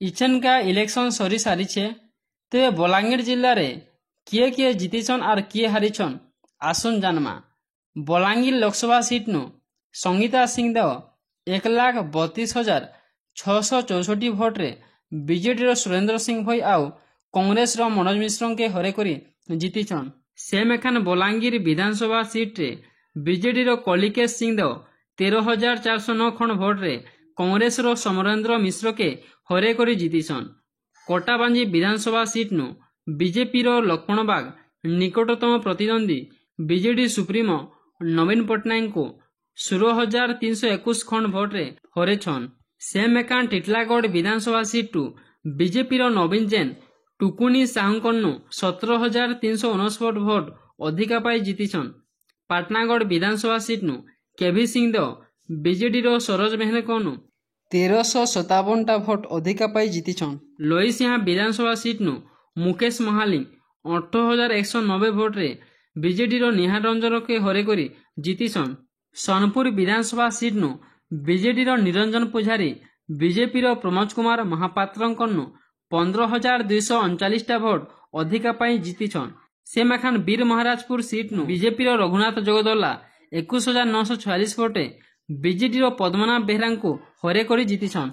इछनका election सरी सारीछे। तेरे बलांगीर जिले में किए किए जीतीछन और किए हारीछन आसुन जानमा। बलांगीर लोकसभा सीट नु संगीता सिंहदेव 1,32,664 भोट रे बीजेडी सुरेंद्र सिंह भई आउ कांग्रेस मनोज मिश्र के हरे करी जीतीछन। से मेखान बलांगीर विधानसभा सीट रे बीजेडी कलिकेश सिंहदेव 13,409 खंड भोट रे कांग्रेस समरेंद्र मिश्र के हरे करी जीतीछन। कोटाबांजी विधानसभा सीट नु बीजेपी लक्ष्मण बाग निकटतम प्रतिद्वंदी बीजेडी सुप्रीमो नवीन पट्टनायक को 16,321 खंड भोट रे हरे छन। से मेकान टिटलागढ़ विधानसभा सीट टू बीजेपी नवीन जैन टुकुनी साहुकन्नु 17,359 भोट अधिका पाई जीतीछन। पाटनागढ़ विधानसभा सीट नु केवी सिंहदेव बीजेडी सरोज मेहनकनु 1,357 भोट अधिका पाई जीतीछन। लोईसिंहा विधानसभा सीट नु मुकेश महाली 18,190 भोट रे बीजेडी निहार रंजन के हरे करी जीतीछन। सोनपुर विधानसभा सीट नु बीजेडी निरंजन पुजारी बीजेपी प्रमोद कुमार महापात्र 15,239 भोट अधिका पाई जीतीछन। से मेखान वीर महाराजपुर सीट नु बीजेपी रघुनाथ जगदला 21,946 भोटे बीजेडी पद्मनाभ बेहरा को हरे करी जीतीछन।